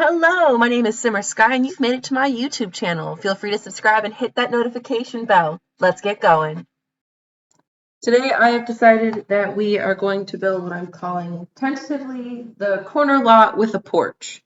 Hello, my name is Simmer Sky, and you've made it to my YouTube channel. Feel free to subscribe and hit that notification bell. Let's get going. Today I have decided that we are going to build what I'm calling tentatively the corner lot with a porch.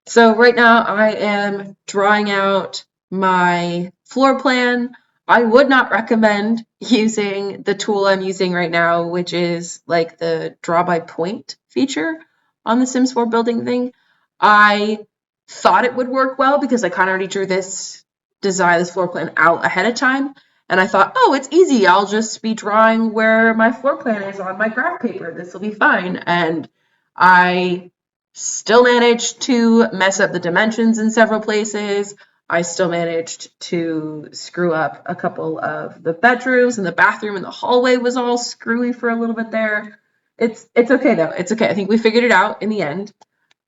So right now I am drawing out my floor plan. I would not recommend using the tool I'm using right now, which is like the draw by point feature on the Sims 4 building thing. I thought it would work well because I kind of already drew this floor plan out ahead of time. And I thought, oh, it's easy. I'll just be drawing where my floor plan is on my graph paper. This will be fine. And I still managed to mess up the dimensions in several places. I still managed to screw up a couple of the bedrooms, and the bathroom and the hallway was all screwy for a little bit there. It's okay though. It's okay. I think we figured it out in the end.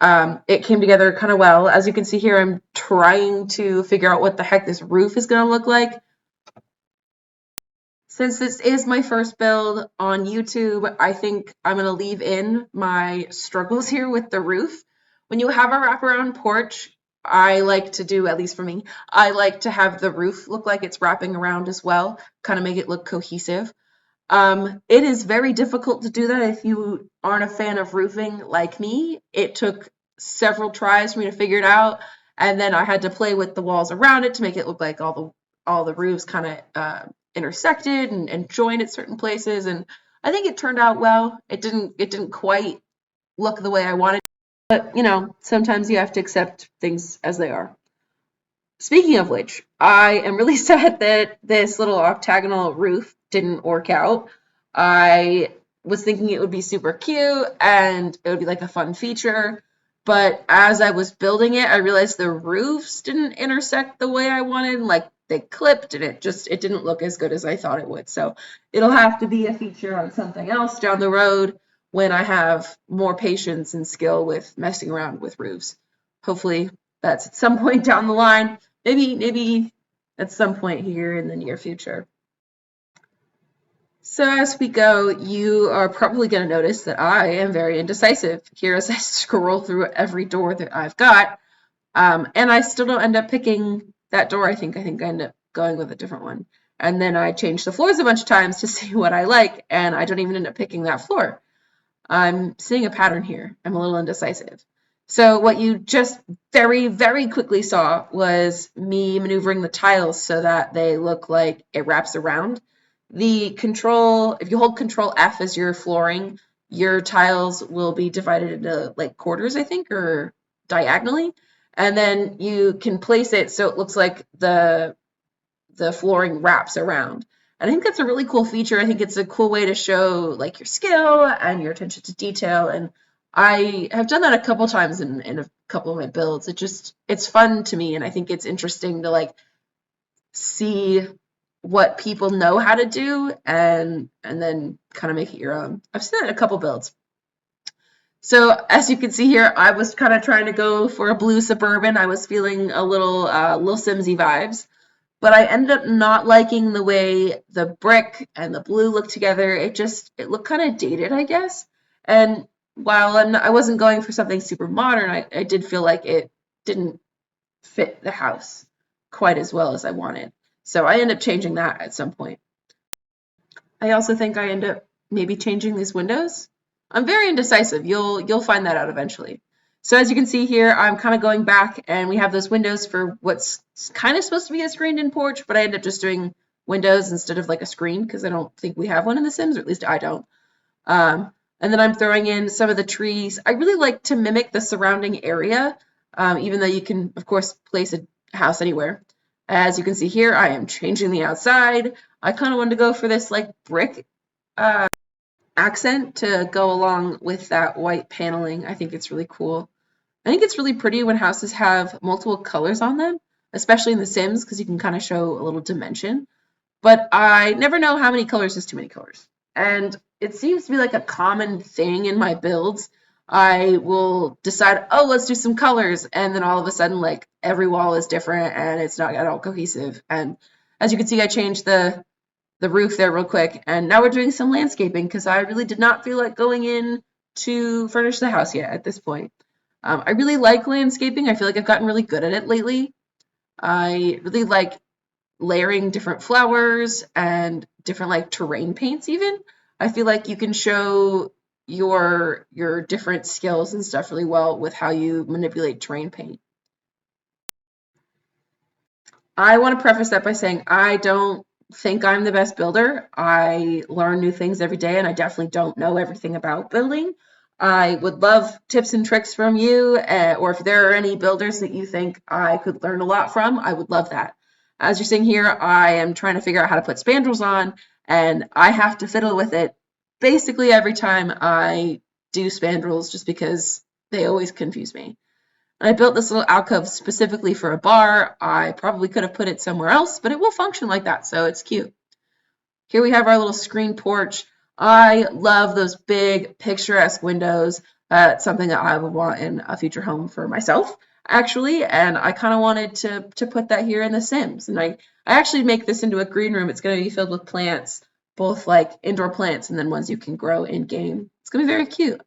It came together kind of well. As you can see here, I'm trying to figure out what the heck this roof is going to look like. Since this is my first build on YouTube, I think I'm going to leave in my struggles here with the roof. When you have a wraparound porch, I like to do, at least for me, I like to have the roof look like it's wrapping around as well, kind of make it look cohesive. It is very difficult to do that if you aren't a fan of roofing like me. It took several tries for me to figure it out, and then I had to play with the walls around it to make it look like all the roofs kind of intersected and joined at certain places, and I think it turned out well. It didn't quite look the way I wanted, but you know, sometimes you have to accept things as they are. Speaking of which, I am really sad that this little octagonal roof didn't work out. I was thinking it would be super cute and it would be like a fun feature, but as I was building it, I realized the roofs didn't intersect the way I wanted. Like they clipped and it didn't look as good as I thought it would. So it'll have to be a feature on something else down the road when I have more patience and skill with messing around with roofs. Hopefully that's at some point down the line. Maybe at some point here in the near future. So as we go, you are probably going to notice that I am very indecisive here as I scroll through every door that I've got. And I still don't end up picking that door. I think I end up going with a different one. And then I change the floors a bunch of times to see what I like, and I don't even end up picking that floor. I'm seeing a pattern here. I'm a little indecisive. So what you just very, very quickly saw was me maneuvering the tiles so that they look like it wraps around. If you hold Control F as your flooring, your tiles will be divided into like quarters, I think, or diagonally. And then you can place it so it looks like the flooring wraps around. And I think that's a really cool feature. I think it's a cool way to show like your skill and your attention to detail. And I have done that a couple times in a couple of my builds. It's fun to me, and I think it's interesting to like see what people know how to do and then kind of make it your own. I've seen that in a couple builds. So as you can see here, I was kind of trying to go for a blue suburban. I was feeling a little Simsy vibes, but I ended up not liking the way the brick and the blue looked together. It looked kind of dated, I guess. And while I wasn't going for something super modern, I did feel like it didn't fit the house quite as well as I wanted. So I ended up changing that at some point. I also think I end up maybe changing these windows. I'm very indecisive. You'll find that out eventually. So as you can see here, I'm kind of going back, and we have those windows for what's kind of supposed to be a screened-in porch, but I end up just doing windows instead of like a screen because I don't think we have one in The Sims, or at least I don't. And then I'm throwing in some of the trees. I really like to mimic the surrounding area, even though you can, of course, place a house anywhere. As you can see here, I am changing the outside. I kind of wanted to go for this like brick accent to go along with that white paneling. I think it's really cool. I think it's really pretty when houses have multiple colors on them, especially in The Sims, because you can kind of show a little dimension. But I never know how many colors is too many colors. And it seems to be like a common thing in my builds. I will decide, oh, let's do some colors. And then all of a sudden, like every wall is different and it's not at all cohesive. And as you can see, I changed the roof there real quick. And now we're doing some landscaping because I really did not feel like going in to furnish the house yet at this point. I really like landscaping. I feel like I've gotten really good at it lately. I really like layering different flowers and different like terrain paints even. I feel like you can show your different skills and stuff really well with how you manipulate terrain paint. I want to preface that by saying I don't think I'm the best builder. I learn new things every day, and I definitely don't know everything about building. I would love tips and tricks from you, or if there are any builders that you think I could learn a lot from, I would love that. As you're seeing here, I am trying to figure out how to put spandrels on, and I have to fiddle with it basically every time I do spandrels just because they always confuse me. I built this little alcove specifically for a bar. I probably could have put it somewhere else, but it will function like that, so it's cute. Here we have our little screen porch. I love those big picturesque windows. That's something that I would want in a future home for myself, actually, and I kind of wanted to put that here in The Sims. And I actually make this into a green room. It's going to be filled with plants, both like indoor plants and then ones you can grow in game. It's going to be very cute.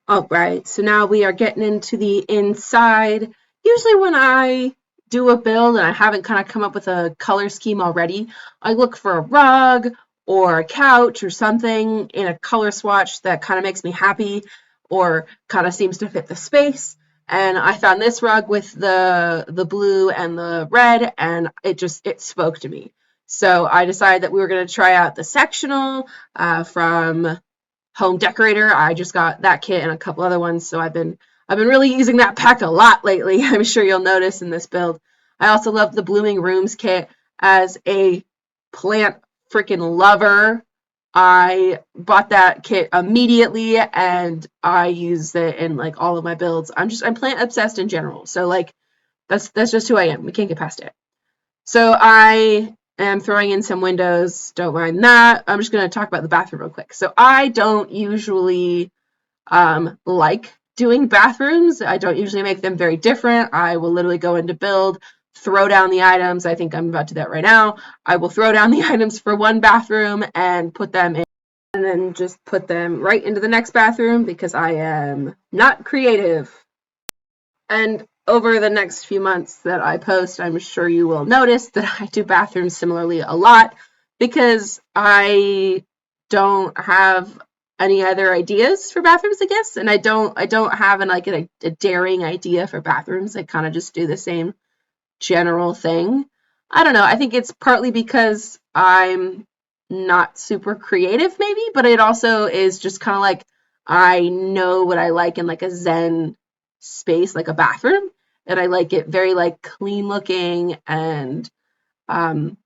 All right, so now we are getting into the inside. Usually when I do a build and I haven't kind of come up with a color scheme already, I look for a rug or a couch or something in a color swatch that kind of makes me happy or kind of seems to fit the space. And I found this rug with the blue and the red, and it spoke to me. So I decided that we were going to try out the sectional from Home Decorator. I just got that kit and a couple other ones, so I've been really using that pack a lot lately. I'm sure you'll notice in this build. I also love the Blooming Rooms kit as a plant freaking lover. I bought that kit immediately and I use it in like all of my builds. I'm plant obsessed in general. So like that's just who I am. We can't get past it. So I am throwing in some windows. Don't mind that. I'm just going to talk about the bathroom real quick. So I don't usually like doing bathrooms. I don't usually make them very different. I will literally go into build, throw down the items. I think I'm about to do that right now. I will throw down the items for one bathroom and put them in, and then just put them right into the next bathroom because I am not creative. And over the next few months that I post, I'm sure you will notice that I do bathrooms similarly a lot because I don't have any other ideas for bathrooms, I guess. And I don't have a daring idea for bathrooms. I kind of just do the same general thing. I don't know. I think it's partly because I'm not super creative, maybe, but it also is just kind of like I know what I like in like a zen space, like a bathroom, and I like it very like clean looking and um,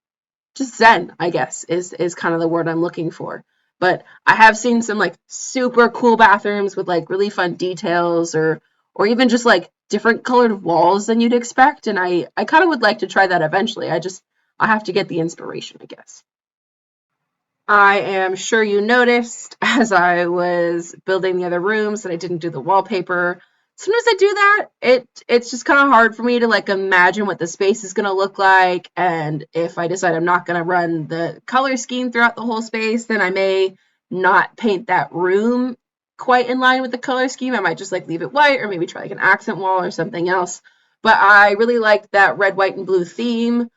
just zen, I guess, is kind of the word I'm looking for. But I have seen some like super cool bathrooms with like really fun details or even just like different colored walls than you'd expect. And I kind of would like to try that eventually. I have to get the inspiration, I guess. I am sure you noticed as I was building the other rooms that I didn't do the wallpaper. Sometimes I do that. It's just kind of hard for me to like imagine what the space is going to look like, and if I decide I'm not going to run the color scheme throughout the whole space, then I may not paint that room quite in line with the color scheme. I might just like leave it white or maybe try like an accent wall or something else. But I really liked that red, white, and blue theme.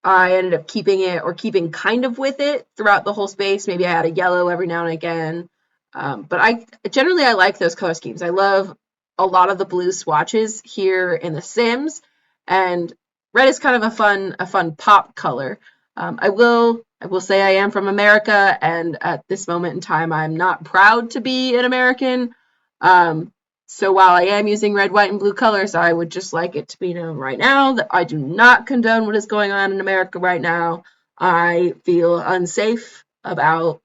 I ended up keeping it or keeping kind of with it throughout the whole space. Maybe I add a yellow every now and again. But I like those color schemes. I love a lot of the blue swatches here in The Sims, and red is kind of a fun pop color. I will say I am from America, and at this moment in time, I'm not proud to be an American. So while I am using red, white, and blue colors, I would just like it to be known right now that I do not condone what is going on in America right now. I feel unsafe about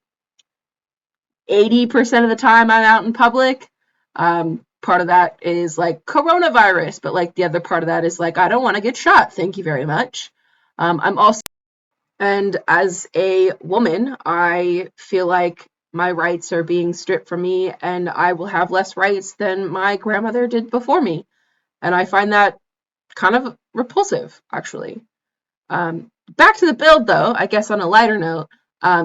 80% of the time I'm out in public. Part of that is like coronavirus, but like the other part of that is like I don't want to get shot. Thank you very much. I'm also and as a woman, I feel like my rights are being stripped from me and I will have less rights than my grandmother did before me. And I find that kind of repulsive, actually. Back to the build, though, I guess on a lighter note,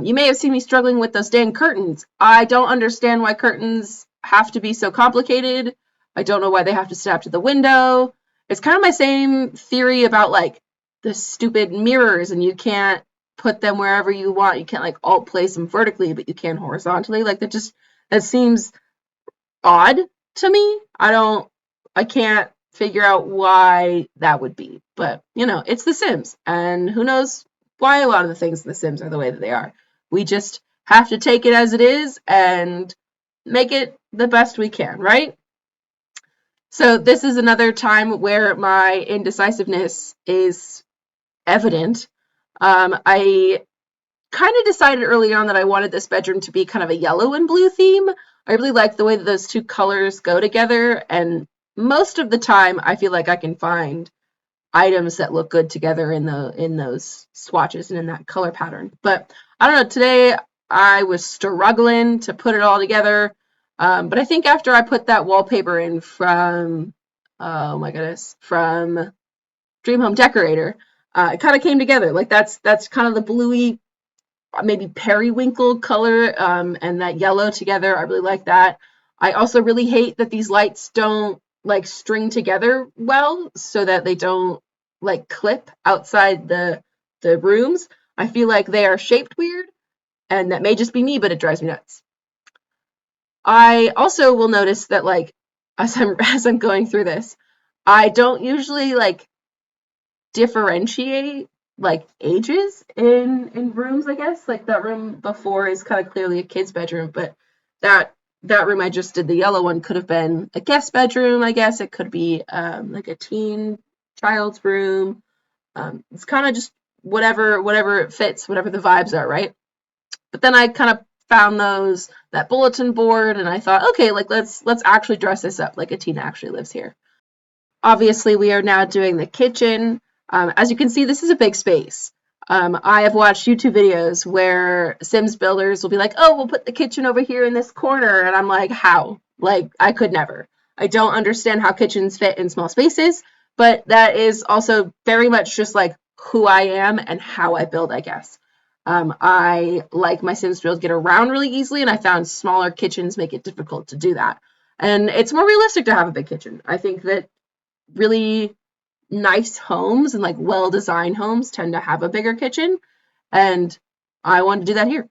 you may have seen me struggling with those dang curtains. I don't understand why curtains have to be so complicated. I don't know why they have to snap to the window. It's kind of my same theory about like the stupid mirrors, and you can't put them wherever you want. You can't like alt place them vertically, but you can horizontally. Like that seems odd to me. I can't figure out why that would be. But, it's The Sims, and who knows why a lot of the things in The Sims are the way that they are. We just have to take it as it is and make it the best we can, right? So this is another time where my indecisiveness is evident. I kind of decided early on that I wanted this bedroom to be kind of a yellow and blue theme. I really like the way that those two colors go together, and most of the time I feel like I can find items that look good together in those swatches and in that color pattern. But I don't know, today I was struggling to put it all together. But I think after I put that wallpaper in from, oh my goodness, from Dream Home Decorator, it kind of came together. Like that's kind of the bluey, maybe periwinkle color, and that yellow together. I really like that. I also really hate that these lights don't like string together well, so that they don't like clip outside the rooms. I feel like they are shaped weird, and that may just be me, but it drives me nuts. I also will notice that like as I'm going through this, I don't usually like differentiate like ages in rooms. I guess like that room before is kind of clearly a kid's bedroom, but that room I just did, the yellow one, could have been a guest bedroom. I guess it could be like a teen child's room. It's kind of just whatever it fits, whatever the vibes are, right? But then I kind of found that bulletin board, and I thought, okay, like let's actually dress this up like a teen actually lives here. Obviously, we are now doing the kitchen. As you can see, this is a big space. I have watched YouTube videos where Sims builders will be like, oh, we'll put the kitchen over here in this corner. And I'm like, how? Like, I could never. I don't understand how kitchens fit in small spaces, but that is also very much just like who I am and how I build, I guess. I like my Sims to be able to get around really easily, and I found smaller kitchens make it difficult to do that. And it's more realistic to have a big kitchen. I think that really nice homes and like well-designed homes tend to have a bigger kitchen, and I want to do that here.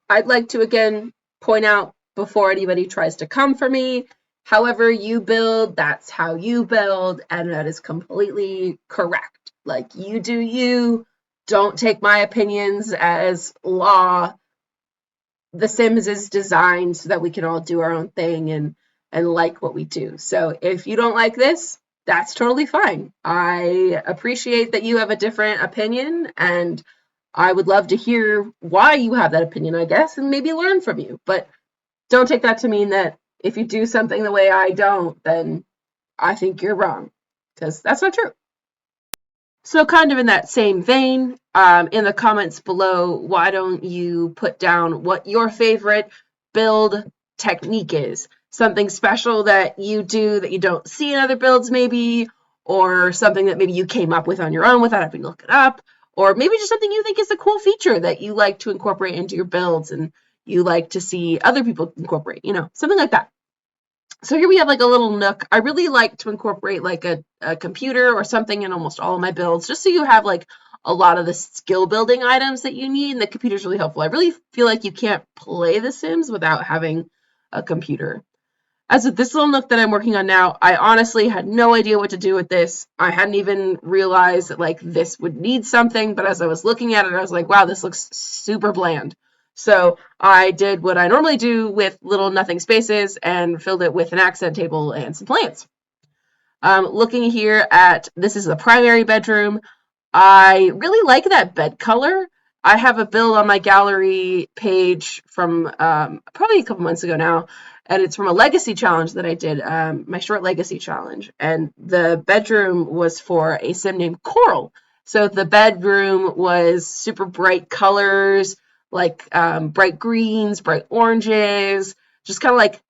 I'd like to again point out before anybody tries to come for me, however you build, that's how you build, and that is completely correct. Like, you do you, don't take my opinions as law. The Sims is designed so that we can all do our own thing and like what we do. So if you don't like this, that's totally fine. I appreciate that you have a different opinion, and I would love to hear why you have that opinion, I guess, and maybe learn from you. But don't take that to mean that if you do something the way I don't, then I think you're wrong, because that's not true. So kind of in that same vein, in the comments below, why don't you put down what your favorite build technique is? Something special that you do that you don't see in other builds maybe, or something that maybe you came up with on your own without having to look it up, or maybe just something you think is a cool feature that you like to incorporate into your builds and you like to see other people incorporate, something like that. So here we have like a little nook. I really like to incorporate like a computer or something in almost all of my builds, just so you have like a lot of the skill building items that you need, and the computer's really helpful. I really feel like you can't play The Sims without having a computer. As with this little nook that I'm working on now, I honestly had no idea what to do with this. I hadn't even realized that like this would need something, but as I was looking at it, I was like, wow, this looks super bland. So I did what I normally do with little nothing spaces and filled it with an accent table and some plants. Looking here at, this is the primary bedroom. I really like that bed color. I have a build on my gallery page from probably a couple months ago now, and it's from a legacy challenge that I did, my short legacy challenge. And the bedroom was for a sim named Coral. So the bedroom was super bright colors, like bright greens, bright oranges, just kind of like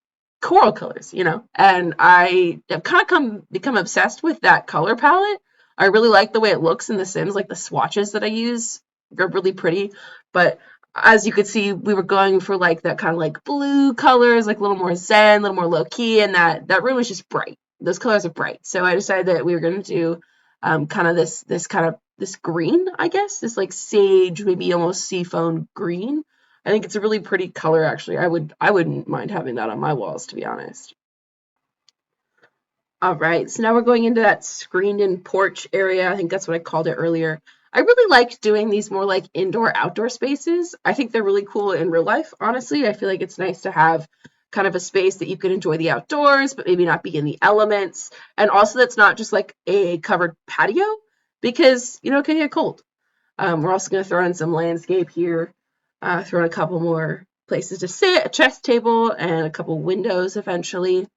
coral colors, And I have kind of become obsessed with that color palette. I really like the way it looks in The Sims, like the swatches that I use are really pretty, but as you could see, we were going for like that kind of like blue colors, like a little more zen, a little more low key, and that room was just bright. Those colors are bright. So I decided that we were going to do kind of this green, I guess, this like sage, maybe almost seafoam green. I think it's a really pretty color, actually. I wouldn't mind having that on my walls, to be honest. All right, so now we're going into that screened-in porch area. I think that's what I called it earlier. I really like doing these more like indoor-outdoor spaces. I think they're really cool in real life, honestly. I feel like it's nice to have kind of a space that you can enjoy the outdoors, but maybe not be in the elements. And also that's not just like a covered patio because, it can get cold. We're also going to throw in some landscape here, throw in a couple more places to sit, a chess table, and a couple windows eventually.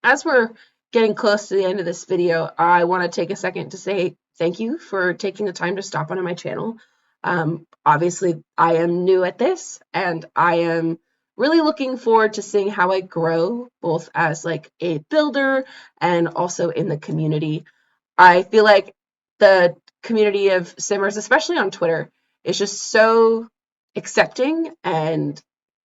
As we're getting close to the end of this video, I want to take a second to say thank you for taking the time to stop onto my channel. Obviously, I am new at this, and I am really looking forward to seeing how I grow, both as like a builder and also in the community. I feel like the community of simmers, especially on Twitter, is just so accepting and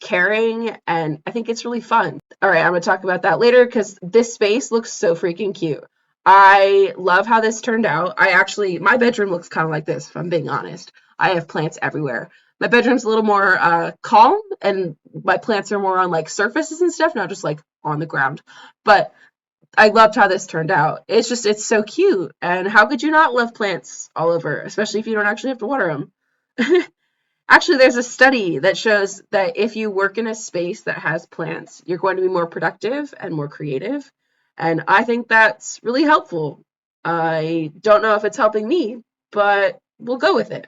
caring, and I think it's really fun. All right, I'm gonna talk about that later because this space looks so freaking cute. I love how this turned out. My bedroom looks kind of like this, if I'm being honest. I have plants everywhere. My bedroom's a little more calm, and my plants are more on like surfaces and stuff, not just like on the ground. But I loved how this turned out. It's so cute. And how could you not love plants all over, especially if you don't actually have to water them? Actually, there's a study that shows that if you work in a space that has plants, you're going to be more productive and more creative. And I think that's really helpful. I don't know if it's helping me, but we'll go with it.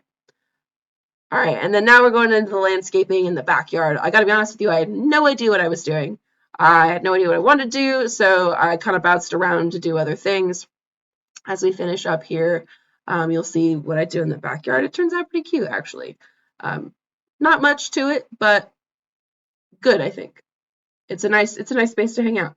All right, and then now we're going into the landscaping in the backyard. I got to be honest with you, I had no idea what I was doing. I had no idea what I wanted to do, so I kind of bounced around to do other things. As we finish up here, you'll see what I do in the backyard. It turns out pretty cute, actually. Um, Not much to it, but good, I think. It's a nice space to hang out.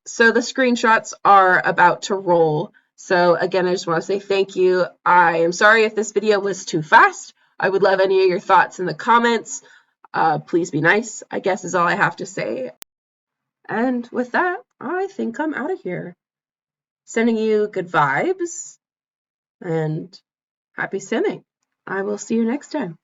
So the screenshots are about to roll. So again, I just want to say thank you. I am sorry if this video was too fast. I would love any of your thoughts in the comments. Please be nice, I guess is all I have to say. And with that, I think I'm out of here. Sending you good vibes and happy simming. I will see you next time.